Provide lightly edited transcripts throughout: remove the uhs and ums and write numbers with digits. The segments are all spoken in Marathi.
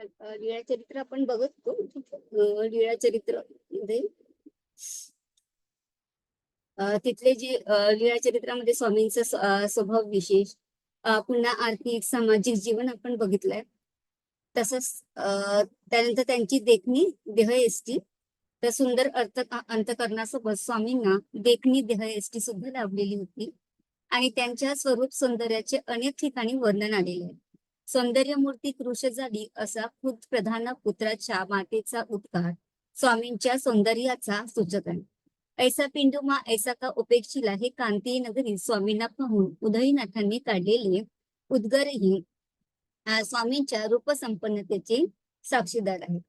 लीळा चरित्र आपण बघत होतो. लीळा चरित्र मध्ये तिथले जे लीळा चरित्रामध्ये स्वामींचा स्वभाव विशेष, पुन्हा आर्थिक सामाजिक जीवन आपण बघितलंय. तसंच त्यानंतर त्यांची देखणी देहयष्टी, तर सुंदर अंतकरणासोबत स्वामींना देखणी देहयष्टी सुद्धा लाभलेली होती. आणि त्यांच्या स्वरूप सौंदर्याचे अनेक ठिकाणी वर्णन आलेले आहे. सौंदर्यमूर्ती कृश झाली असा खुद प्रधान पुत्राच्या मातेचा उद्गार स्वामींच्या सौंदर्याचा सूचक आहे. ऐसा पिंडुमा ऐसा का उपेक्षिला हे कांती नगरी स्वामींना पाहून उदयनाथांनी काढलेले उद्गारही स्वामींच्या रूपसंपन्नतेचे साक्षीदार आहेत.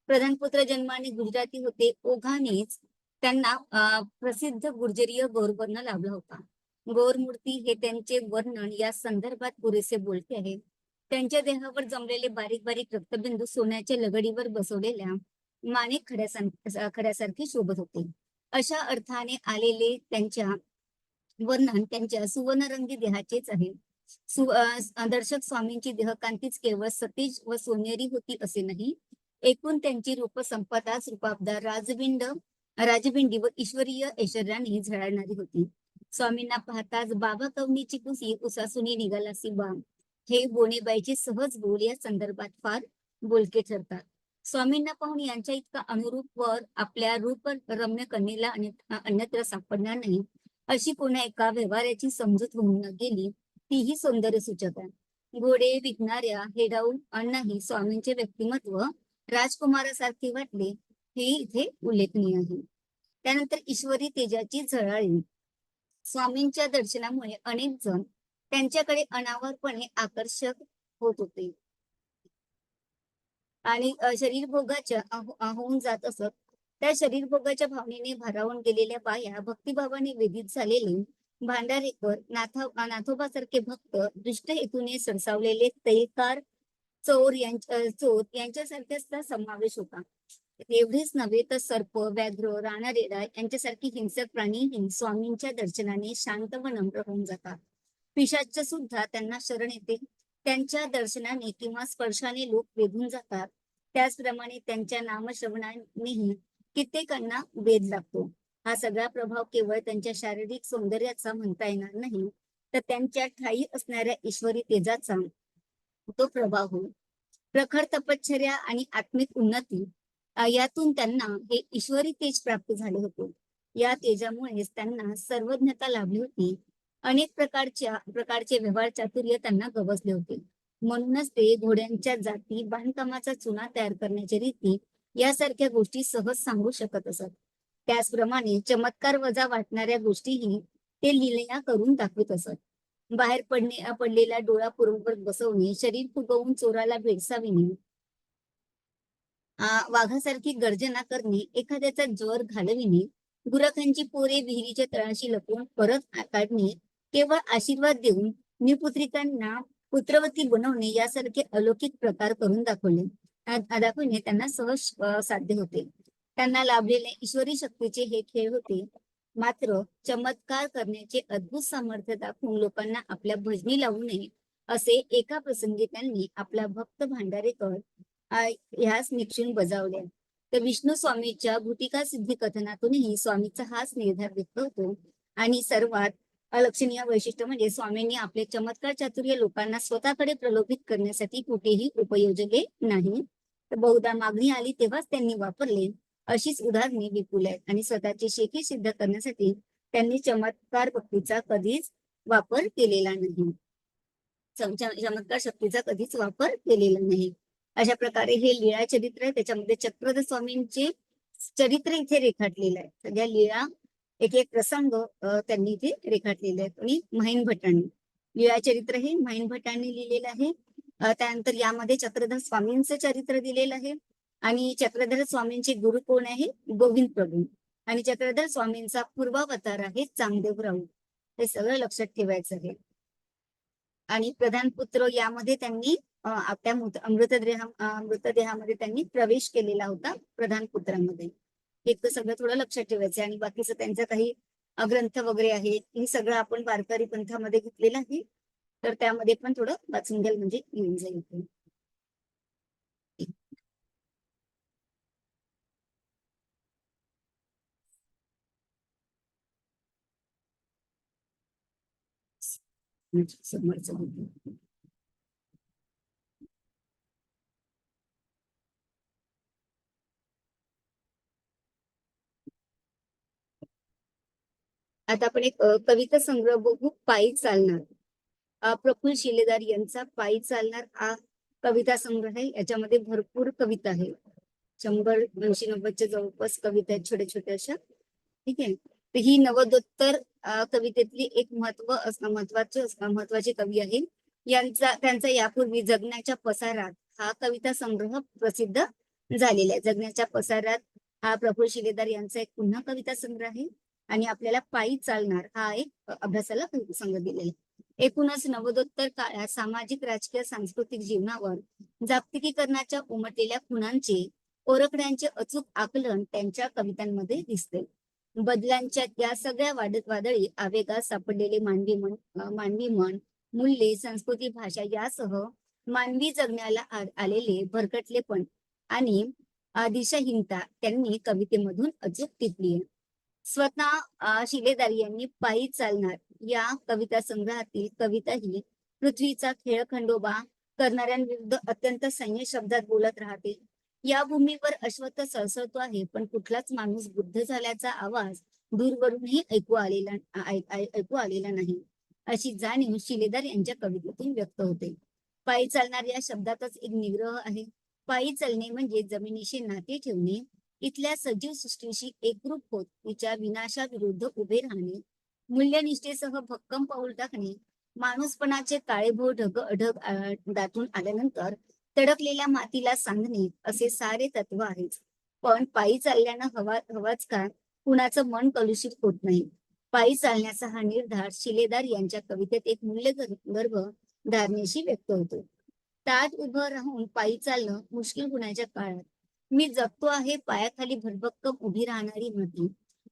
प्रधानपुत्र जन्माने गुजराती होते, ओघानेच त्यांना प्रसिद्ध गुर्जरीय गौरवर्ण लाभला होता. गौरमूर्ती हे त्यांचे वर्णन या संदर्भात पुरेसे बोलते आहे. त्यांच्या देहावर जमलेले बारीक बारीक रक्तबिंदू सोन्याच्या लगडीवर बसवलेल्या माणिक खड्यासारखे शोभत होते. अशा अर्थाने आलेले त्यांच्या वर्णन त्यांच्या सुवर्णरंगी देहाचेच आहे. दर्शक स्वामींची देहकांतीच केवळ सतेज व सोनेरी होती असे नाही, एकूण त्यांची रूपसंपदाच रूपाबदार राजबिंडी व ईश्वरीय ऐश्वर्याने झळाळणारी होती. स्वामींना पाहताच बाबा कवनीची कुसी उसासुनी निघालासी बा हे बोनेबाईचे सहज बोल या संदर्भात फार बोलके ठरतात. स्वामींना पाहून यांच्या इतका अनुरूप वर आपल्या रूप रम्य कन्येला अन्यत्र सापडणार नाही अशी कोणा एका व्यवहाराची समजूत होऊन न गेली तीही सौंदर्य सूचक आहे. घोडे विकणाऱ्या हेडाऊन अण्णाही स्वामींचे व्यक्तिमत्व राजकुमारासारखे वाटले हे इथे उल्लेखनीय आहे. त्यानंतर ईश्वरी तेजाची झळाळी. स्वामींच्या दर्शनामुळे अनेक जण त्यांच्याकडे अनावरपणे आकर्षक होत होते आणि शरीर भोगाच्या होऊन जात असत. त्या शरीर भोगाच्या भावनेने भारावून गेलेल्या बाया, भक्तिभावाने वेधित झालेले भांडारेकर, नाथोबासारखे भक्त, दुष्ट हेतूने सरसावलेले तैलकार, चोर यांच्यासारख्याचा समावेश होता. एवढेच नव्हे तर सर्प, व्याघ्र, राणारेडा यांच्यासारखी हिंसक प्राणीही स्वामींच्या दर्शनाने शांत व नम्र होऊन जातात. पिशाच सुद्धा त्यांना शरण येते. त्यांच्या दर्शनाने किंवा स्पर्शाने लोक वेधून जातात. त्याचप्रमाणे त्यांच्या नामश्रवणानेही कित्येकांना वेध लागतो. हा सगळा प्रभाव केवळ त्यांच्या शारीरिक सौंदर्याचा म्हणता येणार नाही, तर त्यांच्या ठायी असणाऱ्या ईश्वरी तेजाचा तो प्रभाव होय. प्रखर तपश्चर्या आणि आत्मिक उन्नती यातून त्यांना हे ईश्वरी तेज प्राप्त झाले होते. या तेजामुळेच त्यांना सर्वज्ञता लाभली होती. अनेक प्रकारचे व्यवहार चातुर्य त्यांना गवसले होते. म्हणूनच ते घोड्यांच्या जाती, बांधकामाचा चुना तयार करण्याची रीती यासारख्या गोष्टी सहज सांगू शकत असत. त्याचप्रमाणे चमत्कार वजा वाटणाऱ्या गोष्टीही ते लीलया करून दाखवत असत. बाहेर पडलेला डोळा पूर्ववत बसवणे, शरीर फुगवून चोराला भेडसाविणे, वाघासारखी गर्जना करणे, एखाद्याचा ज्वर घालविणे, गुरखांची पोरे विहिरीच्या तळाशी लपवून परत काढणे, केवळ आशीर्वाद देऊन निपुत्रिकांना पुत्रवती बनवणे यासारखे अलौकिक प्रकार करून दाखवणे त्यांना सहज साध्य होते. त्यांना लाभलेले ईश्वरी शक्तीचे हे खेळ होते. मात्र चमत्कार करण्याचे अद्भुत सामर्थ्य दाखवून लोकांना आपल्या भजनी लावू नये असे एका प्रसंगी त्यांनी आपला भक्त भांडारेकर ह्यास निक्षून बजावले. तर विष्णू स्वामीच्या भूतिका सिद्धी कथनातूनही स्वामीचा हाच निर्धार व्यक्त होतो. आणि सर्वात अलक्षणीय वैशिष्ट्य म्हणजे स्वामींनी आपले चमत्कार चातुर्य लोकांना स्वतःकडे प्रलोभित करण्यासाठी कुठेही उपयोजले नाही, तर बहुधा मागणी आली तेव्हाच त्यांनी वापरले. अशीच उदाहरणे विपुल आहेत. आणि स्वतःची शेती सिद्ध करण्यासाठी त्यांनी चमत्कार भक्तीचा कधीच वापर केलेला नाही, चमत्कार शक्तीचा कधीच वापर केलेला नाही. अशा प्रकारे हे लीळा चरित्र आहे. त्याच्यामध्ये चक्रधर स्वामींचे चरित्र इथे रेखाटलेलं आहे. सगळ्या लीळा एक एक प्रसंग त्यांनी इथे रेखाटलेले आहेत. आणि महिन भटांनी लीळा चरित्र हे महिन भटांनी लिहिलेलं आहे. त्यानंतर यामध्ये चक्रधर स्वामींचं चरित्र दिलेलं आहे. आणि चक्रधर स्वामींचे गुरु कोण आहे? गोविंद प्रभू. आणि चक्रधर स्वामींचा पूर्वावतार आहे चांगदेवराव. हे सगळं लक्षात ठेवायचं आहे. आणि प्रधान पुत्र यामध्ये त्यांनी आपल्या मृतदेहामध्ये त्यांनी प्रवेश केलेला होता प्रधान पुत्रांमध्ये. इतकं सगळं थोडं लक्षात ठेवायचं. आणि बाकीचं त्यांचा काही ग्रंथ वगैरे आहे, हे सगळं आपण वारकरी पंथामध्ये घेतलेलं आहे. तर त्यामध्ये पण थोडं वाचून घ्याल म्हणजे येऊन जाईल. समोरचं बघू. आता आपण एक कविता संग्रह बघू, पायी चालणार. प्रफुल्ल शिलेदार यांचा पायी चालणार हा कविता संग्रह आहे. याच्यामध्ये भरपूर कविता आहे. 100-190च्या जवळपास कविता आहेत छोट्या छोट्या अशा. ठीक आहे. तर ही नवोत्तर कवितेतली एक महत्वाची कवी आहे. त्यांचा यापूर्वी जगण्याच्या पसारात हा कविता संग्रह प्रसिद्ध झालेला आहे. जगण्याच्या पसारात हा प्रफुल्ल शिलेदार यांचा एक पुन्हा कविता संग्रह आहे. आणि आपल्याला पायी चालणार हा एक अभ्यासाला संघ दिलेला आहे. एकूणच नवोत्तर काळात सामाजिक, राजकीय, सांस्कृतिक जीवनावर जागतिकीकरणाच्या उमटलेल्या खुणांचे, ओळखण्यांचे अचूक आकलन त्यांच्या कवितांमध्ये दिसते. बदलांच्या या सगळ्या वादळी आवेगात सापडलेले मानवी मन, मूल्ये, संस्कृती, भाषा यासह मानवी जगण्याला आलेले भरकटलेपण आणि दिशाहीनता त्यांनी कवितेमधून अचूक टिपली आहे. स्वतः शिलेदार यांनी पायी चालणार या कविता संग्रहातील कविता ही पृथ्वीचा खेळखंडोबा करणाऱ्यांविरुद्ध अत्यंत संयम शब्दात बोलत राहते. या भूमीवर अश्वत्थ सळसळतो आहे, पण कुठलाच माणूस बुद्ध झाल्याचा आवाज दूरवरूनही ऐकू आलेला नाही, अशी जाणीव शिलेदार यांच्या कवितेतून व्यक्त होते. पायी चालणार या शब्दातच एक निग्रह आहे. पायी चालणे म्हणजे जमिनीशी नाते ठेवणे, इथल्या सजीव सृष्टीशी एकरूप होत तिच्या विनाशाविरुद्ध उभे राहणे, मूल्यनिष्ठेसह भक्कम पाऊल टाकणे, माणूसपणाचे काळेभोर ढग दाटून आल्यानंतर तडकलेल्या मातीला सांधणे, असे सारे तत्व आहेच. पण पायी चालल्यानं हवाच का कुणाचं मन कलुषित होत नाही. पायी चालण्याचा हा निर्धार शिलेदार यांच्या कवितेत एक मूल्यगर्भ धारणेशी व्यक्त होतो. ताट उभं राहून पायी चालणं मुश्किल होण्याच्या काळात मी जगतो आहे पायाखाली भरभक्कम उभी राहणारी माती,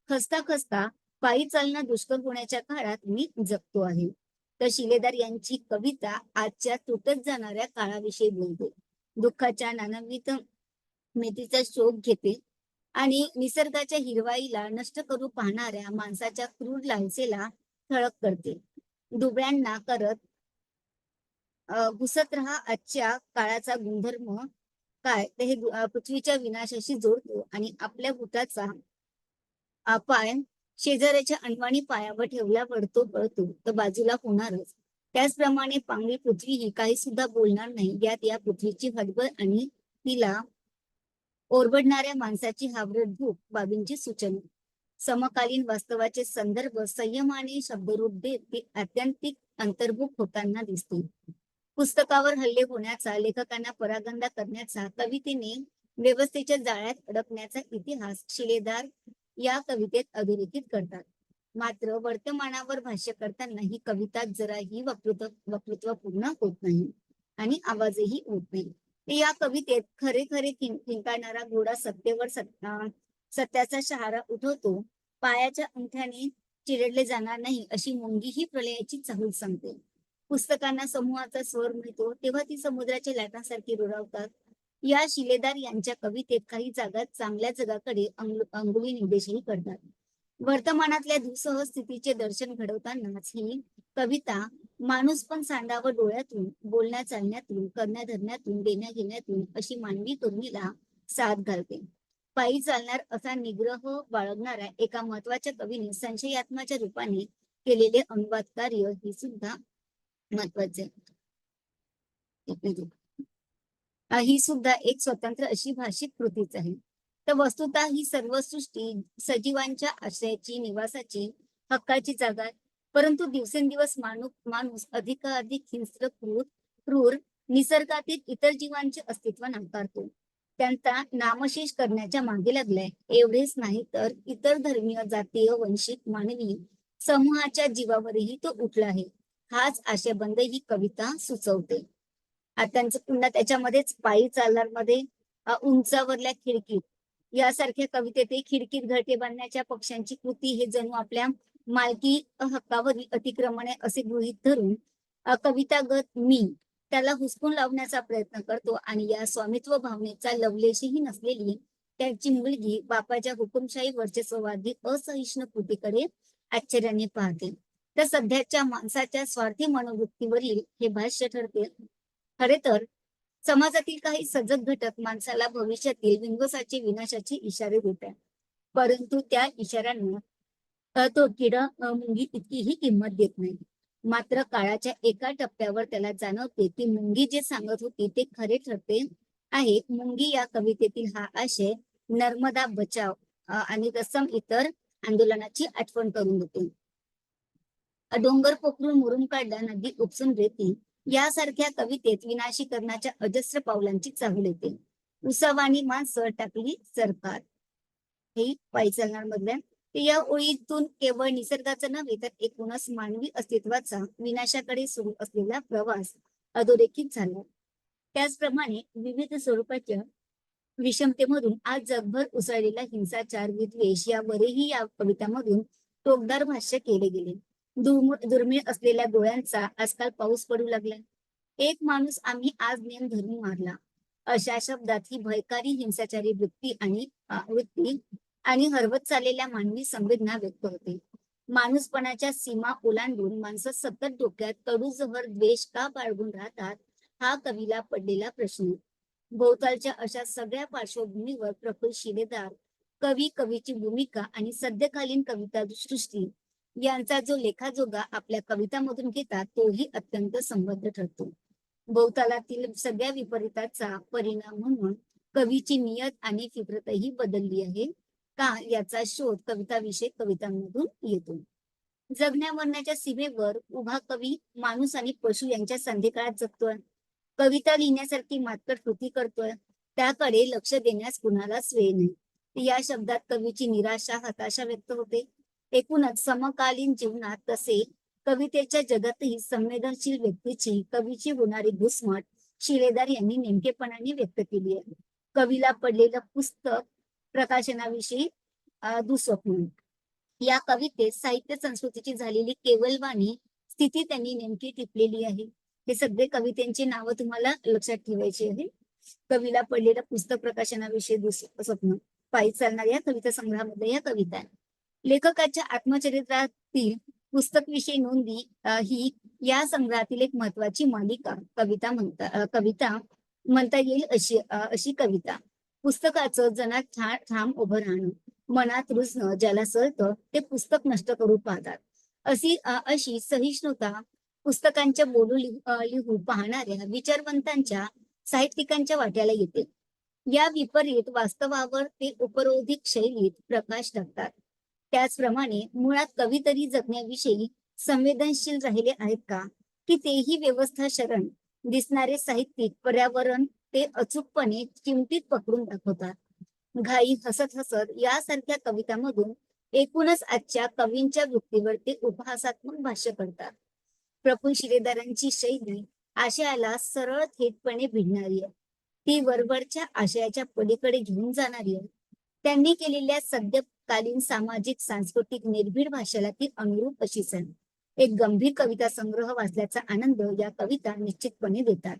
खस्ता खस्ता पायी चालणं दुष्कर होण्याच्या काळात मी जगतो आहे. तर शिलेदार यांची कविता आजच्या तुटत जाणाऱ्या काळाविषयी बोलते, दुःखाच्या नानवित मेथीचा शोक घेते आणि निसर्गाच्या हिरवाईला नष्ट करू पाहणाऱ्या माणसाच्या क्रूर लालसेला ठळक करते. दुबळ्यांना करत घुसत राहा आजच्या काळाचा गुणधर्म काय, तर हे पृथ्वीच्या विनाशाशी जोडतो आणि आपल्या बुटाचा पाय शेजाऱ्याच्या अनवाणी पायावर ठेवल्यावर तो पळतो तर बाजूला होणारच. त्याचप्रमाणे पांगळी पृथ्वी ही काही सुद्धा बोलणार नाही, यात या पृथ्वीची हडबड आणि तिला ओरबडणाऱ्या माणसाची हावरट भूक बाबींची सूचना. समकालीन वास्तवाचे संदर्भ संयमाने शब्दरूप देत ते आत्यंतिक अंतर्भूत होताना दिसते. पुस्तकावर हल्ले होण्याचा, लेखकांना परागंदा करण्याचा, कवितेने व्यवस्थेच्या जाळ्यात अडकण्याचा इतिहास शिलेदार या कवितेत अधोरेखित करतात. मात्र वर्तमानावर भाष्य करताना ही कविता जराही वक्तृत्वपूर्ण होत नाही आणि आवाजही होत नाही. या कवितेत खरे किंकाळणारा घोडा सत्तेवर सत्याचा शहारा उठवतो, पायाच्या अंगठ्याने चिरडले जाणार नाही अशी मुंगी ही प्रलयाची चाहूल सांगते. पुस्तकांना समूहाचा स्वर मिळतो तेव्हा ती समुद्राच्या लाटांसारखी रुळावतात. या शिलेदार यांच्या कवितेत काही जागात चांगल्या जगाकडे अंगुली निर्देशही करतात. वर्तमानातल्या दुःसह स्थितीचे दर्शन घडवतानाच ही कविता माणूस पण सांडा व डोळ्यातून, बोलण्या चालण्यातून, करण्या धरण्यातून, देण्या घेण्यातून अशी मानवी तरुणीला साथ घालते. पायी चालणार असा निग्रह बाळगणाऱ्या एका महत्वाच्या कवीने संशयात्माच्या रूपाने केलेले अनुवाद कार्य ही सुद्धा महत्वाचे. ही सुद्धा एक स्वतंत्र अशी भाषिक कृतीच आहे. तर वस्तुतः ही सर्व सृष्टी सजीवांच्या आश्रयाची, निवासाची, हक्काची जागा आहे. परंतु दिवसेंदिवस माणूस अधिकाधिक हिंस्र, क्रूर निसर्गातील इतर जीवांचे अस्तित्व नाकारतो, त्यांचा नामशेष करण्याच्या मागे लागलाय. एवढेच नाही तर इतर धर्मीय, जातीय, वंशिक, मानवी समूहाच्या जीवावरही तो उठला आहे. हाच आशयबंध ही कविता सुचवते. त्यांचं पुन्हा त्याच्यामध्येच पायी चालणार मध्ये उंचावरल्या खिडकीत यासारख्या कवितेत खिडकीत घरटे बांधण्याच्या पक्ष्यांची कृती हे जणू आपल्या मालकी हक्कावरील अतिक्रमण आहे असे गृहीत धरून कवितागत मी त्याला हुसकून लावण्याचा प्रयत्न करतो आणि या स्वामित्व भावनेचा लवलेशही नसलेली त्याची मुलगी बापाच्या हुकुमशाही वर्चस्ववादी असहिष्णू कृतीकडे आश्चर्याने पाहते. तर सध्याच्या माणसाच्या स्वार्थी मनोवृत्तीवरील हे भाष्य ठरते. खरे तर समाजातील काही सजग घटक माणसाला भविष्यातील विध्वंसाचे विनाशाचे इशारे देत आहेत. परंतु त्या इशाऱ्यांना तो किडा मुंगी इतकीही किंमत देत नाही. मात्र काळाच्या एका टप्प्यावर त्याला जाणवते की मुंगी जे सांगत होती ते खरे ठरते आहे. मुंगी या कवितेतील हा आशय नर्मदा बचाव आणि तत्सम इतर आंदोलनाची आठवण करून देते. डोंगर पोखरून मुरुम काढला नदी उपसून रेती यासारख्या कवितेत विनाशीकरणाच्या अजस्र पावलांची चाहूल येते. उसावानी माणसं टाकली सरकार हे पायी चालणार मधल्या. तर या ओळीतून केवळ निसर्गाचं नव्हे तर एकूणच मानवी अस्तित्वाचा विनाशाकडे सुरू असलेला प्रवास अधोरेखित झाला. त्याचप्रमाणे विविध स्वरूपाच्या विषमतेमधून आज जगभर उसळलेला हिंसाचार विद्वेष यावरही या कवितांमधून टोकदार भाष्य केले गेले. दुर्मिळ असलेल्या डोळ्यांचा आजकाल पाऊस पडू लागला. एक माणूस आम्ही आज नेम धरून मारला अशा शब्दात ही भयकारी हिंसाचारी वृत्ती आणि हरवत चाललेल्या मानवी संवेदना व्यक्त होते. माणूसपणाच्या सीमा ओलांडून माणसं सतत डोक्यात कडूजहर द्वेष का बाळगून राहतात हा कवीला पडलेला प्रश्न. भोवतालच्या अशा सगळ्या पार्श्वभूमीवर प्रफुल्ल शिलेदार कवीची भूमिका आणि सद्यकालीन कविता सृष्टी यांचा जो लेखाजोगा आपल्या कवितांमधून घेतात तोही अत्यंत संबद्ध ठरतो. भोवतालातील सगळ्या विपरीताचा परिणाम म्हणून कवीची नियत आणि फित्रतही बदलली आहे का याचा शोध कविताविषयक कवितांमधून येतो. जगण्या मरण्याच्या सीमेवर उभा कवी माणूस आणि पशु यांच्या संधिकाळात जगतोय. कविता लिहिण्यासारखी मात्र कृती करतोय त्याकडे लक्ष देण्यास कुणालाच वेळ नाही. या शब्दात कवीची निराशा हताशा व्यक्त होते. एकूणच समकालीन जीवनात तसे कवितेच्या जगातही संवेदनशील व्यक्तीची कवीची होणारी घुसमट शिलेदार यांनी नेमकेपणाने व्यक्त केली आहे. कवीला पडलेलं पुस्तक प्रकाशनाविषयी दुःस्वप्न या कवितेत साहित्य संस्कृतीची झालेली केवलवाणी स्थिती त्यांनी नेमकी टिपलेली आहे. हे सगळे कवितेंची नावं तुम्हाला लक्षात ठेवायची आहे. कवीला पडलेलं पुस्तक प्रकाशनाविषयी दुःस्वप्न पायी चालणार या कविता संग्रहामध्ये या कविता लेखकाच्या आत्मचरित्रातील पुस्तक विषयी नोंदी ही या संग्रहातील एक महत्वाची मालिका कविता म्हणता येईल अशी कविता. पुस्तकाचं जनात ठाम उभं राहणं मनात रुजणं ज्याला सळतं ते पुस्तक नष्ट करू पाहतात अशी सहिष्णुता पुस्तकांच्या बोलू लिहू पाहणाऱ्या विचारवंतांच्या साहित्यिकांच्या वाट्याला येते. या विपरीत वास्तवावर ते उपरोधिक शैलीत प्रकाश टाकतात. त्याचप्रमाणे मुळात कवी तरी जगण्याविषयी संवेदनशील राहिले आहेत का की तेही व्यवस्था शरण दिसणारे साहित्यिक पर्यावरण ते अचूकपणे चिमटीत पकडून दाखवतात. घाई हसत हसत यासारख्या कवितांमधून एकूणच आजच्या कवींच्या वृत्तीवर ते उपहासात्मक भाष्य करतात. प्रफुल्ल शिलेदारांची शैली आशयाला सरळ थेटपणे भिडणारी आहे. ती वरवरच्या आशयाच्या पलीकडे घेऊन जाणारी आहे. त्यांनी केलेल्या सद्यकालीन सामाजिक सांस्कृतिक निर्भीड भाषेला ती अनुरूप अशीच आहे. एक गंभीर कविता संग्रह वाचल्याचा आनंद या कविता निश्चितपणे देतात.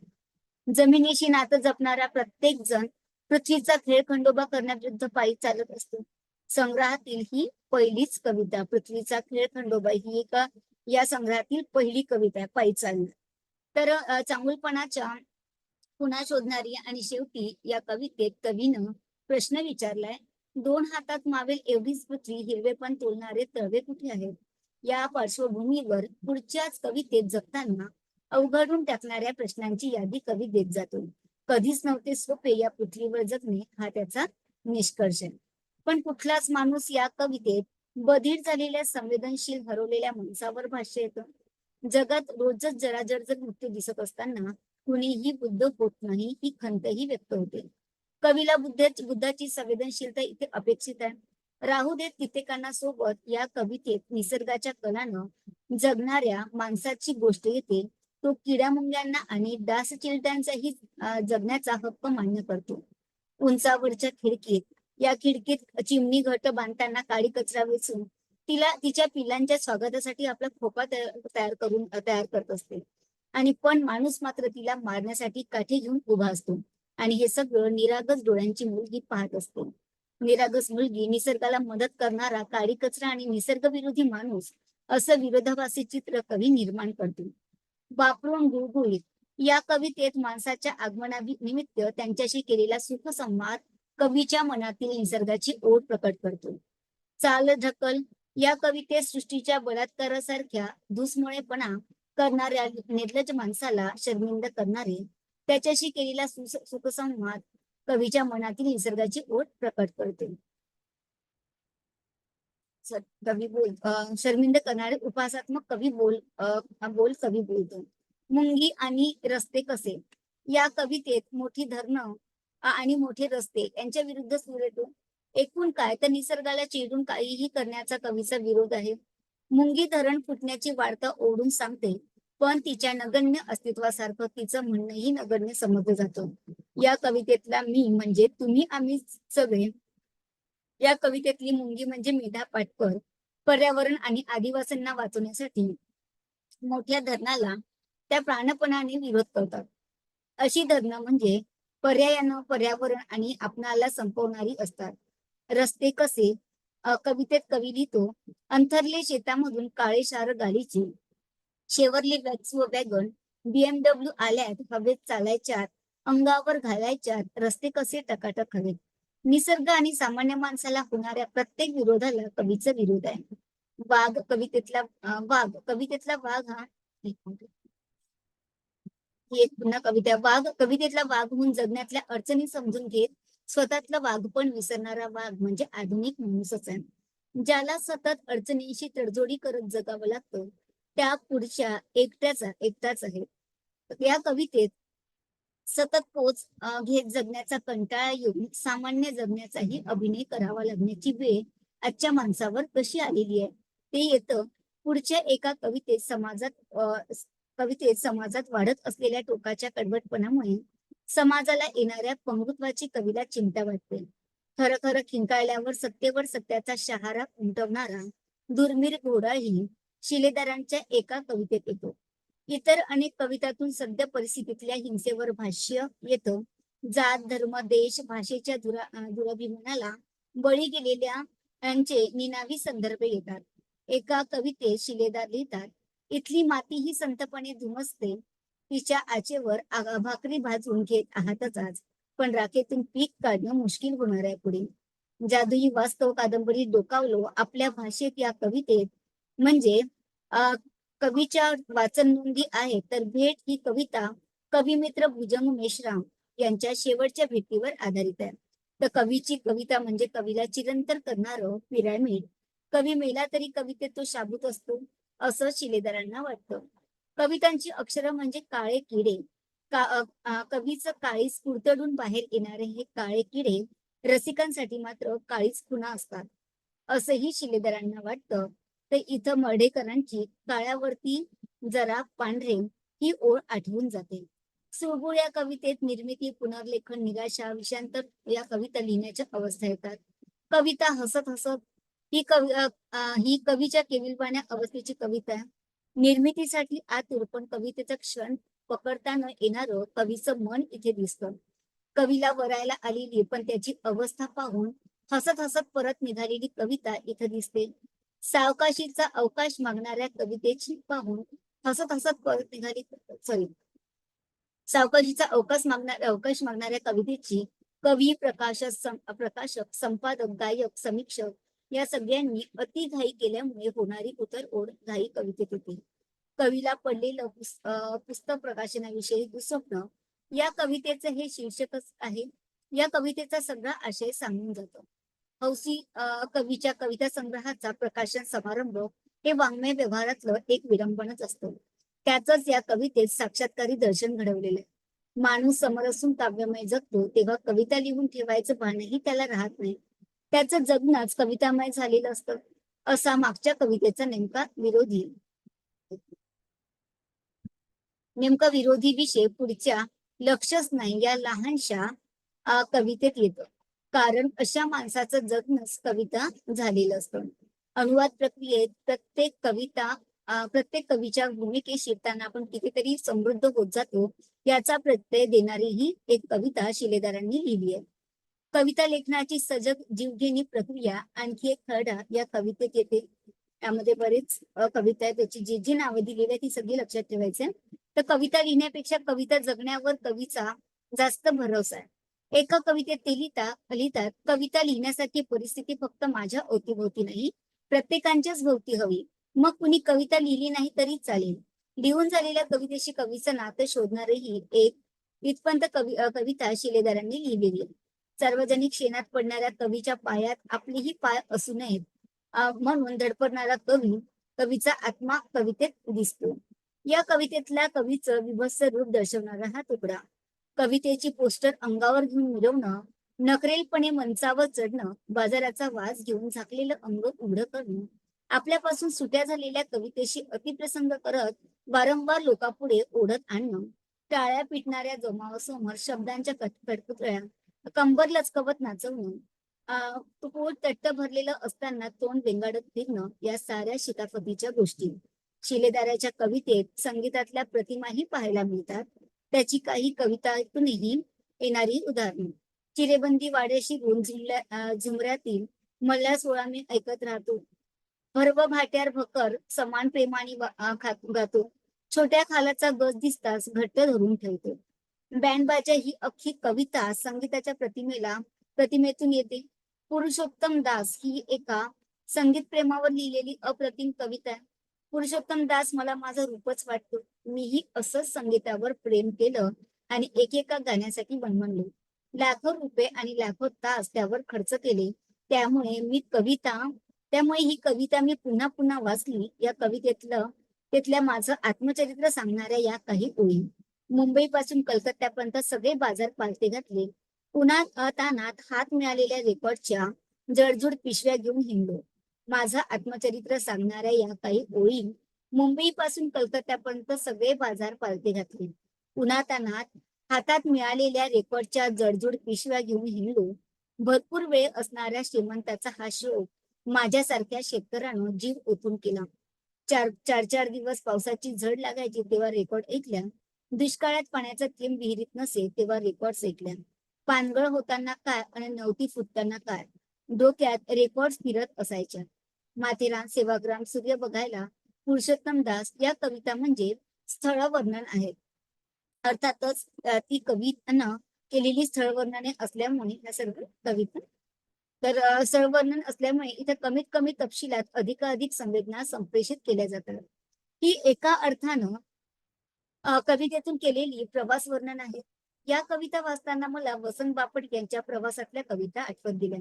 जमिनीशी नातं जपणारा प्रत्येक जण पृथ्वीचा खेळ खंडोबा करण्याविरुद्ध पायी चालत असतो. संग्रहातील ही पहिलीच कविता पृथ्वीचा खेळ खंडोबा ही एका या संग्रहातील पहिली कविता आहे पायी चालणं. तर चांगुलपणाच्या पुन्हा शोधणारी आणि शेवटी या कवितेत कवीनं प्रश्न विचारलाय, 2 हातात मावेल एवढीच पृथ्वी हिरवेपण तोलणारे तळवे कुठे आहेत. या पार्श्वभूमीवर पुढच्याच कवितेत जगताना अवघडून टाकणाऱ्या प्रश्नांची यादी कवी देत जातो. कधीच नव्हते सोपे या पृथ्वीवर जगणे हा त्याचा निष्कर्ष आहे. पण कुठलाच माणूस या कवितेत बधीर झालेल्या संवेदनशील हरवलेल्या माणसावर भाष्य येतं. जगात रोजच जराजर मृत्यू दिसत असताना कुणीही बुद्ध होत नाही ही खंतही व्यक्त होते. कवीला बुद्धाची संवेदनशीलता इथे अपेक्षित आहे. राहू देत कित्येकांना सोबत या कवितेत निसर्गाच्या कलानं जगणाऱ्या माणसाची गोष्ट येते. तो किड्यामुंग्यांना आणि डासचिलट्यांचाही जगण्याचा हक्क मान्य करतो. उंचावरच्या या खिडकीत चिमणी घट बांधताना काळी कचरा वेचून तिच्या पिलांच्या स्वागतासाठी आपला खोपा तयार करत असते आणि पण माणूस मात्र तिला मारण्यासाठी काठी घेऊन उभा असतो. आणि हे सगळं निरागस डोळ्यांची मुलगी पाहत असते. निरागस मुलगी निसर्गाला मदत करणारा काळी कचरा आणि निसर्गविरोधी माणूस असं विरोधाभासी चित्र कवी निर्माण करतो. वापरून गुळगुळीत या कवितेत माणसाच्या निमित्त त्यांच्याशी केलेला सुखसंवाद कवीच्या मनातील निसर्गाची ओढ प्रकट करतो. चाल ढकल या कवितेत सृष्टीच्या बलात्कारासारख्या दुष्मुळेपणा करणाऱ्या निर्लज्ज माणसाला शर्मिंद करणारे त्याच्याशी केलेला सुखसंवाद कवीच्या मनातील निसर्गाची ओढ प्रकट करते. कवी शर्मिंद करणारे उपासात्मक कवी बोल कवी बोलतो. मुंगी आणि रस्ते कसे या कवितेत मोठी धरणं आणि मोठे रस्ते यांच्या विरुद्ध सूर येतो. एकूण काय तर निसर्गाला चिरडून काहीही करण्याचा कवीचा विरोध आहे. मुंगी धरण फुटण्याची वार्ता ओढून सांगते, पण तिच्या नगण्य अस्तित्वासारखं तिचं म्हणणंही नगण्य समजलं जातं. या कवितेतला मी म्हणजे तुम्ही आम्ही सगळे या कवितेतली मुंगी म्हणजे मेधा पाटकर पर्यावरण आणि आदिवासींना वाचवण्यासाठी मोठ्या धरणाला त्या प्राणपणाने विरोध करतात. अशी धरणं म्हणजे पर्यायानं पर्यावरण आणि आपणाला संपवणारी असतात. रस्ते कसे कवितेत कवी लिहितो, अंथरले शेतामधून काळे शार गालीचे शेवरले वॅगन BMW आल्यात हवेत चालायच्यात अंगावर घालायच्यात रस्ते कसे टकाटक हवेत. निसर्ग आणि सामान्य माणसाला होणाऱ्या प्रत्येक विरोधाला कवीचा विरोध आहे. वाघ कवितेतला वाघ हा ही एक पुन्हा कविता. वाघ कवितेतला वाघ म्हणून जगण्यातल्या अडचणी समजून घेत स्वतःतलं वाघ पण विसरणारा वाघ म्हणजे आधुनिक माणूसच आहे. ज्याला सतत अडचणींशी तडजोडी करत जगावं लागतं त्या पुढच्या एकटाच आहे. या कवितेत सतत पोच घेत जगण्याचा कंटाळा येऊन सामान्य जगण्याचाही अभिनय करावा लागण्याची वेळ आजच्या माणसावर कशी आलेली आहे ते येतं पुढच्या एका कवितेत समाजात वाढत असलेल्या टोकाच्या कडवटपणामुळे समाजाला येणाऱ्या पंगुत्वाची कवीला चिंता वाटते. खरं खरं खिंकाळल्यावर सत्तेवर सत्याचा शहारा उमटवणारा दुर्मिळ घोडाही शिलेदारांच्या एका कवितेत येतो. इतर अनेक कवितातून सद्य परिस्थितीतल्या हिंसेवर भाष्य येतं. जात धर्म देश भाषेच्या दुराभिमानाला बळी गेलेल्या यांचे निनावी संदर्भ येतात. एका कवितेत शिलेदार लिहितात, इथली माती ही संतपणे धुमसते तिच्या आचेवर भाकरी भाजून घेत आहातच आज, पण राखेतून पीक काढणं मुश्किल होणार आहे पुढे. जादुई वास्तव कादंबरी डोकावलो आपल्या भाषेत या कवितेत म्हणजे कवीच्या वाचन नोंदी आहेत. तर भेट ही कविता कविमित्र भुजंग मेश्राम यांच्या शेवटच्या भेटीवर आधारित आहे. तर कवीची कविता म्हणजे कवीला चिरंतर करणारं पिरॅमिड. कवी मेला तरी कवितेत तो शाबूत असतो असं शिलेदारांना वाटतं. कवितांची अक्षरं म्हणजे काळे किडे. कवीचं काळीज कुरतडून बाहेर येणारे हे काळे किडे रसिकांसाठी मात्र काळीच खुणा असतात असंही शिलेदारांना वाटतं. तर इथं मर्ढेकरांची काळ्यावरती जरा पांढरे ही ओळ आठवून जाते. सुळबुळ या कवितेत निर्मिती पुनर्लेखन निराशा विषयांतर या कविता लिहिण्याच्या अवस्था येतात. कविता हसत हसत ही कवीच्या केविलवाण्या अवस्थेची कविता आहे. निर्मितीसाठी आतुर पण कवितेचा क्षण पकडता न येणारं कवीचं मन इथे दिसतं. कवीला वरायला आलेली पण त्याची अवस्था पाहून हसत हसत परत निघालेली कविता इथं दिसते. सावकाशीचा अवकाश मागणाऱ्या कवितेची पाहून हसत हसत परत निघाली सावकाशीचा अवकाश मागणाऱ्या कवितेची कवी प्रकाशक संपादक गायक समीक्षक या सगळ्यांनी अतिघाई केल्यामुळे होणारी उतरओढ घाई कवितेत येते. कवीला पडलेलं पुस्तक प्रकाशनाविषयी दुःस्वप्न या कवितेचं हे शीर्षकच आहे. या कवितेचा सगळा आशय सांगून जातो. हौसी कवीच्या कविता संग्रहाचा प्रकाशन समारंभ हे वाङ्मय व्यवहारातलं एक विडंबनच असतं. त्याच या कवितेत साक्षात्कारी दर्शन घडवलेलं आहे. माणूस समोर असून काव्यमय जगतो तेव्हा कविता लिहून ठेवायचं भानही त्याला राहत नाही. त्याचं जगणंच कवितामय झालेलं असतं. असा मागच्या कवितेचा नेमका विरोधी विषय पुढच्या लक्षच नाही या लहानशा कवितेत येतं. कारण अशा माणसाचं जगणंच कविता झालेलं असतं. अनुवाद प्रक्रियेत प्रत्येक कवीच्या भूमिकेत शिरताना आपण कितीतरी समृद्ध होत जातो याचा प्रत्यय देणारी ही एक कविता शिलेदारांनी लिहिली आहे. कविता लेखनाची सजग जीवघेणी प्रक्रिया आणखी एक खरडा या कवितेत येते. यामध्ये बरेच कविता आहेत. त्याची जी जी नावं दिलेली आहेत ती सगळी लक्षात ठेवायची. तर कविता लिहिण्यापेक्षा कविता जगण्यावर कवीचा जास्त भरोसा आहे. एका कवितेत ते लिहितात, कविता लिहिण्यासाठी परिस्थिती फक्त माझ्या अवतीभोवती नाही, प्रत्येकाच्याच भोवती हवी. मग कुणी कविता लिहिली नाही तरी चालेल. लिहून झालेल्या कवितेशी कवीचं नातं शोधणारही एक इथपर्यंत कविता शिलेदारांनी लिहिलेली आहे. सार्वजनिक शेणात पडणाऱ्या कवीच्या पायात आपलेही पाय असू नयेत म्हणून धडपडणारा कवीचा आत्मा कवितेत दिसतो. या कवितेतल्या कवीचं विभत्स रूप दर्शवणारा हा तुकडा. कवितेची पोस्टर अंगावर घेऊन मिरवणं, नखरेलपणे मंचावर चढणं, बाजाराचा वास घेऊन झाकलेलं अंग उघडं करणं, आपल्यापासून सुट्या झालेल्या कवितेशी अतिप्रसंग करत वारंवार लोकांपुढे ओढत आणणं, टाळ्या पिटणाऱ्या जमावासमोर शब्दांच्या कटपुतळ्या कंबर लचकवत नाचवणं, पोट तट्ट भरलेलं असताना तोंड बेंगाडत फिरणं, या साऱ्या शिताफतीच्या गोष्टी शिलेदाराच्या कवितेत संगीतातल्या प्रतिमाही पाहायला मिळतात. त्याची काही कवितांतूनही येणारी उदाहरणं. चिरेबंदी वाड्याशी झुमऱ्यातील मल्ला सोळा मी ऐकत राहतो. भरव भाट्यार भकर समान प्रेमाने गातो. छोट्या खालाचा गज दिसताच घट्ट धरून ठेवतो. बँडबाजा ही अख्खी कविता संगीताच्या प्रतिमेतून येते. पुरुषोत्तम दास ही एका संगीत प्रेमावर लिहिलेली अप्रतिम कविता आहे. पुरुषोत्तम दास मला माझं रूपच वाटतो. मीही असंच संगीतावर प्रेम केलं आणि एकेका गाण्यासाठी बनवलो. लाखो रुपये आणि लाखो तास त्यावर खर्च केले. त्यामुळे ही कविता मी पुन्हा पुन्हा वाचली. या तिथल्या माझं आत्मचरित्र सांगणाऱ्या या काही ओळी. मुंबई पासून कलकत्त्यापर्यंत सगळे बाजार पालथे घातले. तानात हात मिळालेल्या रेकॉर्डच्या जडजूड पिशव्या घेऊन हिंडलो. माझं आत्मचरित्र सांगणाऱ्या या काही ओळी. मुंबई पासून कलकत्त्यापर्यंत सगळे बाजार पालथे घातले. तानात हातात मिळालेल्या रेकॉर्डच्या जडजूड पिशव्या घेऊन हिंडलो. भरपूर वेळ असणाऱ्या श्रीमंताचा हा शोक माझ्यासारख्या शेतकऱ्यानं जीव ओतून केला. चार दिवस पावसाची झड लागायची तेव्हा रेकॉर्ड ऐकल्या. दुष्काळात पाण्याचा थेंब विहिरीत नसे तेव्हा रेकॉर्ड ऐकल्या. पानगळ होताना काय आणि नवती फुटताना काय, डोक्यात रेकॉर्ड फिरत असायच्या. माथेरान, सेवाग्राम, सूर्य बघायला, पुरुषोत्तम दास या कविता म्हणजे स्थळ वर्णन आहेत. अर्थातच ती कवीनं केलेली स्थळ वर्णने असल्यामुळे या सर्व कविता स्थळ वर्णन असल्यामुळे इथे कमीत कमी तपशिलात अधिकाधिक संवेदना संप्रेषित केल्या जातात. ही एका अर्थानं कवितेतून केलेली प्रवास वर्णन आहे. या कविता वाचताना मला वसंत बापट यांच्या प्रवासातल्या कविता आठवत दिल्या.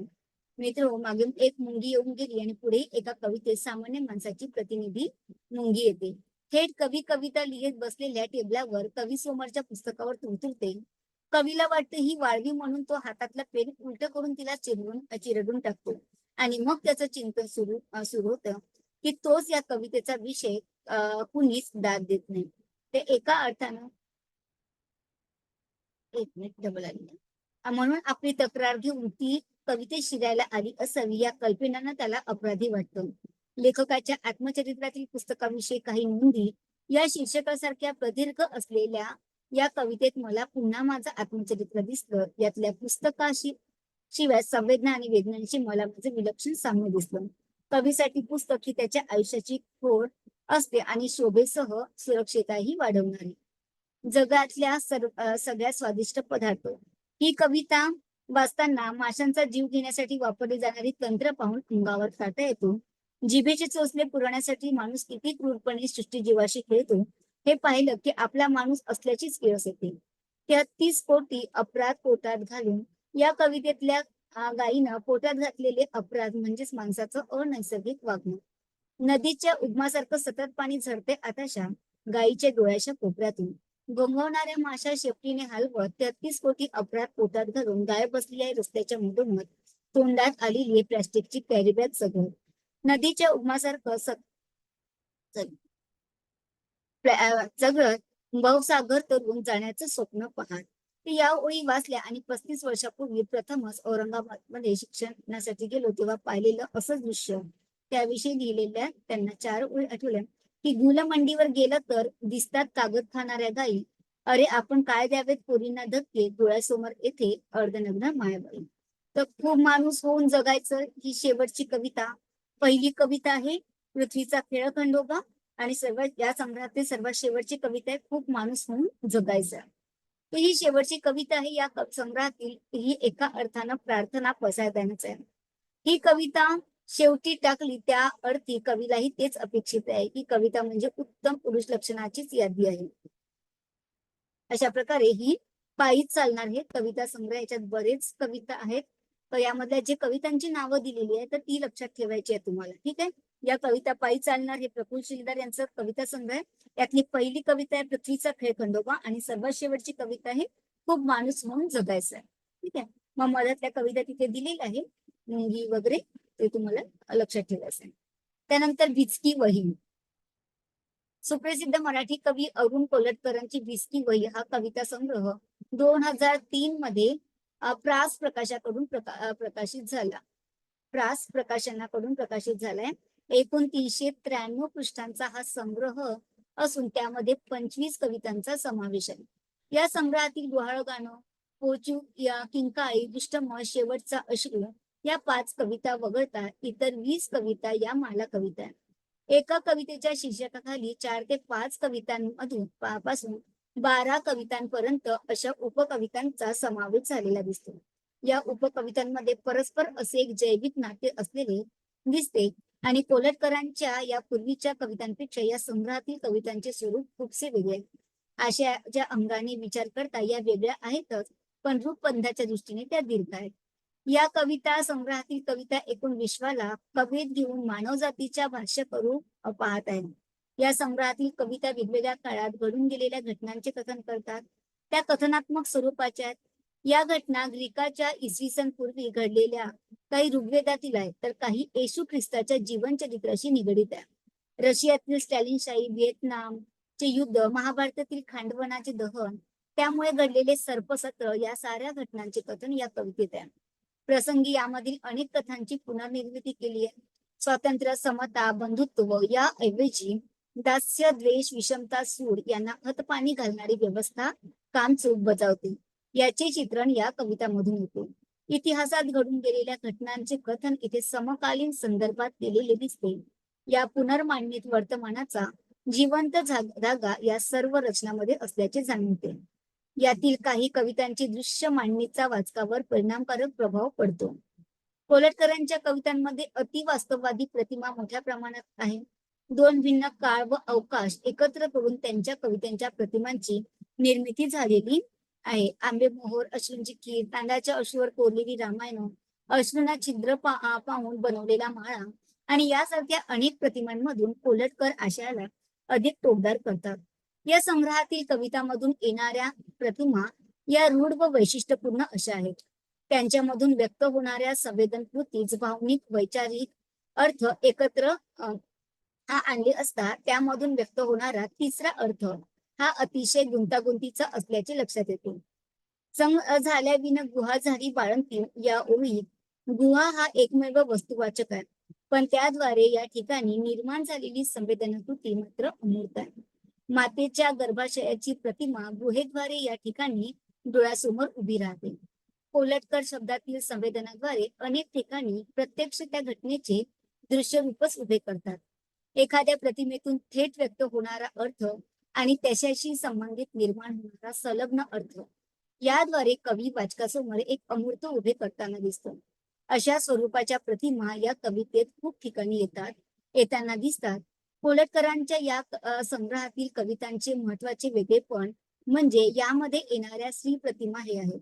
मित्र, मागून एक मुंगी येऊन गेली आणि पुढे एका कवितेत सामान्य माणसाची प्रतिनिधी मुंगी येते. थेट कवी कविता लिहित बसलेल्या टेबलावर कवी समोरच्या पुस्तकावर तुंतुरते. कवीला वाटतं ही वाळवी म्हणून तो हातातला पेन उलट करून तिला चिरडून टाकतो आणि मग त्याचं चिंतन सुरू होतं की तोच या कवितेचा विषय कुणीच दाद देत नाही. ते एका अर्थानं एक मिनिट डबल आली म्हणून आपली तक्रार घेऊन ती कवितेत शिरायला आली असावी या कल्पनेनं त्याला अपराधी वाटतं. लेखकाच्या आत्मचरित्रातील पुस्तकाविषयी काही नोंदी या शीर्षकासारख्या प्रदीर्घ असलेल्या या कवितेत मला पुन्हा माझं आत्मचरित्र दिसलं. यातल्या पुस्तकाशी शिवाय संवेदना आणि वेदनांशी मला माझं विलक्षण साम्य दिसलं. कवीसाठी पुस्तक ही त्याच्या आयुष्याची खोड असते आणि शोभेसह सुरक्षितताही वाढवणारी. जगातल्या सगळ्यात स्वादिष्ट पदार्थ ही कविता वाचताना माशांचा जीव घेण्यासाठी वापरली जाणारी तंत्र पाहून अंगावर काटा येतो. जिभेचे चोचले पुरवण्यासाठी माणूस किती क्रूरपणे सृष्टीजीवाशी खेळतो हे पाहिलं की आपला माणूस असल्याचीच किळस येते. 33 कोटी अपराध पोटात घालून या कवितेतल्या गायीनं पोटात घातलेले अपराध म्हणजेच माणसाचं अनैसर्गिक वागणं. नदीच्या उगमासारखं सतत पाणी झरते आताशा गायीच्या डोळ्याच्या कोपऱ्यातून. गोंगवणाऱ्या माशा शेपटीने हलवत 33 कोटी अपराध पोटात घालून गाय बसली आहे रस्त्याच्या मधोमध. तोंडात आलेली प्लॅस्टिकची कॅरीबॅग सगळं. नदीच्या उगमासारखं सगळं भवसागर तरुण जाण्याचं स्वप्न पाहत. या ओळी वाचल्या आणि 35 वर्षापूर्वी प्रथमच औरंगाबाद मध्ये शिक्षणासाठी गेलो तेव्हा पाहिलेलं असंच दृश्य त्याविषयी लिहिलेल्या त्यांना 4 ओळी आठवल्या की गुलमंडीवर गेलं तर दिसतात कागद खाणाऱ्या गायी. अरे आपण काय द्यावेत पोरींना धक्के, डोळ्यासमोर येथे अर्धनग्न मायाबाई. तर खूप माणूस होऊन जगायचं ही शेवटची कविता पहिली कविता आहे पृथ्वीचा खेळ खंडोबा आणि या संग्रहातील सर्वात शेवटची कविता आहे खूप माणूस म्हणून जगायचा. तर ही शेवटची कविता आहे या संग्रहातील. ही एका अर्थानं प्रार्थना पसायदानच आहे. ही कविता शेवटी टाकली त्या अर्थी कवीलाही तेच अपेक्षित आहे की कविता म्हणजे उत्तम पुरुष लक्षणाचीच यादी आहे. अशा प्रकारे ही पायीच चालणार हे कविता संग्रह. याच्यात बरेच कविता आहेत, तर यामधल्या जे कवितांची नावं दिलेली आहे तर ती लक्षात ठेवायची आहे तुम्हाला. ठीक आहे. या कविता पायी चालणार हे प्रफुल्ल शिलेदार यांचं कविता संग्रह. यातली पहिली कविता आहे पृथ्वीचा खेळ खंडोबा आणि सर्वात शेवटची कविता आहे खूप माणूस म्हणून जगायचं आहे. ठीक आहे. मग मधातल्या कविता तिथे दिलेल्या आहे मुंगी वगैरे, ते तुम्हाला लक्षात ठेवायचं आहे. त्यानंतर भिचकी वही. सुप्रसिद्ध मराठी कवी अरुण कोलटकरांची भिचकी वही हा कविता संग्रह 2003 मध्ये प्रास प्रकाशाकडून प्रकाशित झाला. प्रास प्रकाशनाकडून प्रकाशित झालाय. एकूण 393 पृष्ठांचा हा संग्रह असून त्यामध्ये 25 कवितांचा समावेश आहे. या संग्रहातील डोहाळ गाणं, पोचू या किंकाळी, दुष्टम, शेवटचा अश्रू या 5 कविता वगळता इतर 20 कविता या माला कविता आहेत. एका कवितेच्या शीर्षकाखाली 4 ते 5 कवितांमधून पासून 12 कवितांपर्यंत अशा उपकवितांचा समावेश झालेला दिसतो. या उपकवितांमध्ये परस्पर असे एक जैविक नाते असलेले दिसते आणि कोलटकरांच्या या पूर्वीच्या कवितांपेक्षा या संग्रहातील कवितांचे स्वरूप खूपसे वेगळे. अशा ज्या अंगाने विचार करता या वेगळ्या आहेतच, पण रूपबंधाच्या दृष्टीने त्या दीर्घ आहेत. या कविता संग्रहातील कविता एकूण विश्वाला कवेत घेऊन मानवजातीच्या भाष्य करू पाहत आहेत. या संग्रहातील कविता वेगवेगळ्या काळात घडून गेलेल्या घटनांचे कथन करतात. त्या कथनात्मक स्वरूपाच्या या घटना ग्रीकाच्या इसवी सन पूर्वी घडलेल्या काही ऋग्वेदातील आहेत, तर काही येशू ख्रिस्ताच्या जीवन चरित्राशी निगडीत आहे. रशियातील स्टॅलिनशाही, व्हिएतनामचे युद्ध, महाभारतातील खांडवनाचे दहन, त्यामुळे घडलेले सर्पसत्र या साऱ्या घटनांचे कथन या कवितेत आहे. प्रसंगी यामधील अनेक कथांची पुनर्निर्मिती केली आहे. स्वातंत्र्य, समता, बंधुत्व या ऐवजी दास्य, द्वेष, विषमता, सूड यांना खतपाणी घालणारी व्यवस्था कामचूक बजावते, याचे चित्रण या कवितामधून होते. इतिहासात घडून गेलेल्या घटनांचे कथन इथे समकालीन संदर्भात केलेले दिसते. या पुनर्मांडणीत वर्तमानाचा जिवंत धागा या सर्व रचनामध्ये असल्याचे जाणवते. यातील काही कवितांची दृश्य मांडणीचा वाचकावर परिणामकारक प्रभाव पडतो. कोलटकरांच्या कवितांमध्ये अतिवास्तववादी प्रतिमा मोठ्या प्रमाणात आहे. 2 भिन्न काळ व अवकाश एकत्र करून त्यांच्या कवितांच्या प्रतिमांची निर्मिती झालेली आहे. आंबेमोहोर, अश्रूंची खीर, तांदळाच्या अश्रूवर कोरलेली रामायण, अश्रूंना छिद्र पाहून बनवलेला माळा आणि यासारख्या अनेक प्रतिमांमधून कोलटकर आशयाला अधिक टोकदार करतात. या संग्रहातील कवितांमधून येणाऱ्या प्रतिमा या रूढ व वैशिष्ट्यपूर्ण अशा आहेत. त्यांच्यामधून व्यक्त होणाऱ्या संवेदनकृतीच भावनिक वैचारिक अर्थ एकत्र आणले असता त्यामधून व्यक्त होणारा तिसरा अर्थ हा अतिशय गुंतागुंतीचा असल्याचे लक्षात येते. झाल्या विन गुहा झाली बाळंतीण या ओळीत गुहा हा एकमेव वस्तुवाचक आहे, पण त्याद्वारे या ठिकाणी निर्माण झालेली संवेदनकृती मात्र अमूर्त आहे. मातेच्या गर्भाशयाची प्रतिमा गुहेद्वारे या ठिकाणी डोळ्यासमोर उभी राहते. कोलटकर शब्दातील संवेदनाद्वारे अनेक ठिकाणी प्रत्यक्ष त्या घटनेचे दृश्यरूपच उभे करतात. एखाद्या प्रतिमेतून थेट व्यक्त होणारा अर्थ आणि त्याच्याशी संबंधित निर्माण होणारा संलग्न अर्थ याद्वारे कवी वाचकासमोर एक अमूर्त उभे करताना दिसतो. अशा स्वरूपाच्या प्रतिमा या कवितेत खूप ठिकाणी येताना दिसतात. कोलटकरांच्या या संग्रहातील कवितांचे महत्वाचे वेगळेपण म्हणजे यामध्ये येणाऱ्या स्त्री प्रतिमा हे आहेत.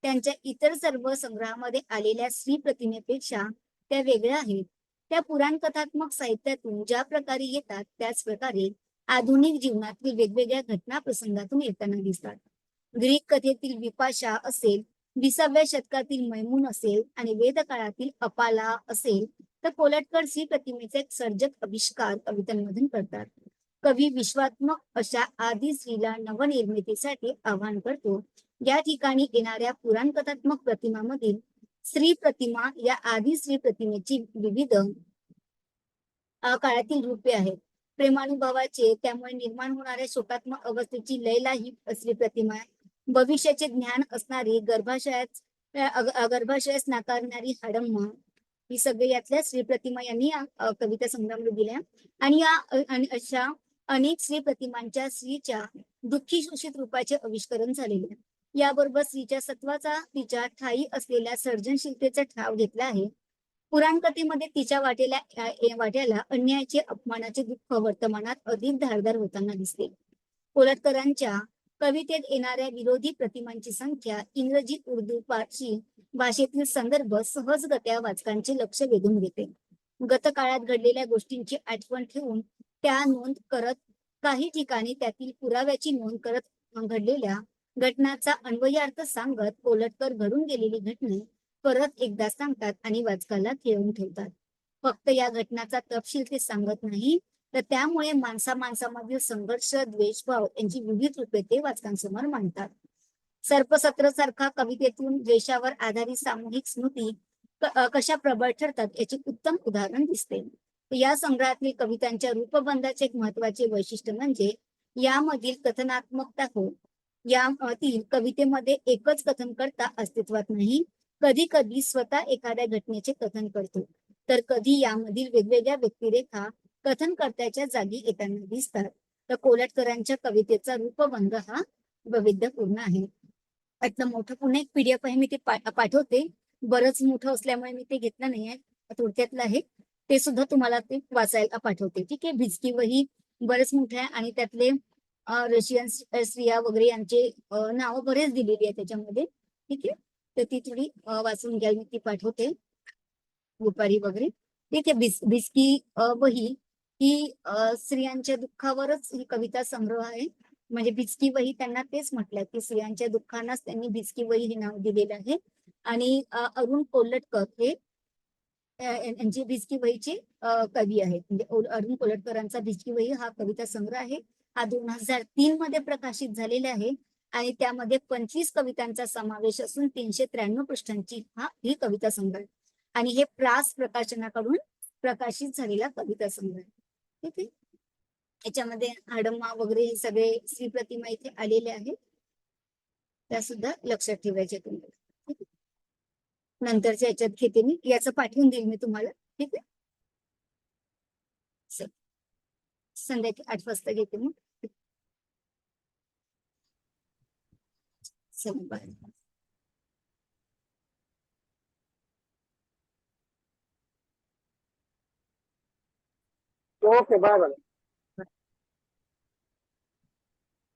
त्यांच्या इतर सर्व संग्रहामध्ये आलेल्या स्त्री प्रतिमेपेक्षा त्या वेगळ्या आहेत. त्या पुराण कथात्मक साहित्यातून ज्या प्रकारे येतात त्याच प्रकारे आधुनिक जीवनातील वेगवेगळ्या घटना प्रसंगातून येताना दिसतात. ग्रीक कथेतील विपाशा असेल, 20व्या शतकातील मैमून असेल आणि वेदकाळातील अपाला असेल, तर कोलटकर श्री प्रतिमेचे एक सर्जक आविष्कार कवितांमधून करतात. कवी विश्वात्मक अशा आदि स्त्रीला नवनिर्मितीसाठी आवाहन करतो. या ठिकाणी येणाऱ्या पुराण कथात्मक प्रतिमामधील स्त्री प्रतिमा या आदि स्त्री प्रतिमेची विविध काळातील रूपे आहेत. प्रेमानुभवाचे त्यामुळे निर्माण होणाऱ्या शोकात्मक अवस्थेची लैला ही स्त्री प्रतिमा आहे. भविष्याचे ज्ञान असणारी गर्भाशयास नाकारणारी हाडम्मा, ही सगळी यातल्या श्री प्रतिमा यांनी या कविता संग्रहामध्ये दिल्या. आणि आणि अशा अनेक श्री प्रतिमांच्या स्त्रीच्या दुःखी शोषित रूपाचे आविष्करण झालेले आहे. याबरोबर स्त्रीच्या सत्वाचा तिच्या ठायी असलेल्या सर्जनशीलतेचा ठाव घेतला आहे. पुराण कथेमध्ये तिच्या वाट्याला अन्यायाचे अपमानाचे दुःख वर्तमानात अधिक धारदार होताना दिसते. कोल्हटकरांच्या कवितेत येणाऱ्या विरोधी प्रतिमांची संख्या, इंग्रजी, उर्दू, पारशी भाषेतील संदर्भ सहजगत्या वाचकांचे लक्ष वेधून घेते. गतकाळात घडलेल्या गोष्टींची आठवण ठेवून त्या नोंद करत, काही ठिकाणी त्यातील पुराव्याची नोंद करत घडलेल्या घटनाचा अन्वयार्थ सांगत कोल्हटकर घडून गेलेली घटना परत एकदा सांगतात आणि वाचकाला खेळून ठेवतात. फक्त या घटनाचा तपशील ते सांगत नाही, तर त्यामुळे माणसामधील संघर्ष, द्वेषभाव यांची विविध रूपे ते वाचकांसमोर मांडतात. सर्पसत्र सारखा कवितेतून द्वेषावर आधारित सामूहिक स्मृती कशा प्रबळ ठरतात याचे उत्तम उदाहरण दिसते. या संग्रहातील कवितांच्या रूपबंधाचे एक महत्वाचे वैशिष्ट्य म्हणजे यामधील कथनात्मकता होय. यातील कवितेमध्ये एकच कथनकर्ता अस्तित्वात नाही. कधी कधी स्वतः एखाद्या घटनेचे कथन करतो, तर कधी यामधील वेगवेगळ्या व्यक्तिरेखा कथनकर्त्याच्या जागी येताना दिसतात. तर कोल्हटकरांच्या कवितेचा रूपबंध हा वैविध्यपूर्ण आहे. त्यातलं मोठं पुन्हा एक पीडीएफ आहे, मी ते पाठवते. बरंच मोठं असल्यामुळे मी ते घेतलं नाहीये, थोडक्यातलं आहे. ते सुद्धा तुम्हाला ते वाचायला पाठवते. ठीक आहे. भिजकी वही बरेच मोठे आहे आणि त्यातले रशियन स्त्रिया वगैरे यांचे नावं बरेच दिलेली आहे त्याच्यामध्ये. ठीक आहे. तर ती थोडी वाचून घ्याल, मी ती पाठवते दुपारी वगैरे. ठीक आहे. भिजकी वही ही स्त्रियांच्या दुःखावरच ही कविता संग्रह आहे. म्हणजे भिजकी वही त्यांना तेच म्हटलंय की स्त्रियांच्या दुःखांनाच त्यांनी भिजकी वही हे नाव दिलेलं आहे. आणि अरुण कोल्हटकर हे यांची भिजकी वहीचे कवी आहेत. म्हणजे अरुण कोल्हटकरांचा भिजकी वही हा कविता संग्रह आहे. हा 2003 मध्ये प्रकाशित झालेला आहे आणि त्यामध्ये 25 कवितांचा समावेश असून 393 पृष्ठांची ही कविता संग्रह आहे. आणि हे प्रास प्रकाशनाकडून प्रकाशित झालेला कविता संग्रह. ठीक आहे. याच्यामध्ये हाडम्मा वगैरे हे सगळे श्री प्रतिमा इथे आलेले आहेत, त्या सुद्धा लक्षात ठेवायच्या तुम्हाला. ठीक आहे. नंतरच्या याच्यात घेते मी, याचं पाठवून देईल मी तुम्हाला. ठीक आहे. संध्याकाळी 8 वाजता घेते मग. चला बाय. Okay bye bye.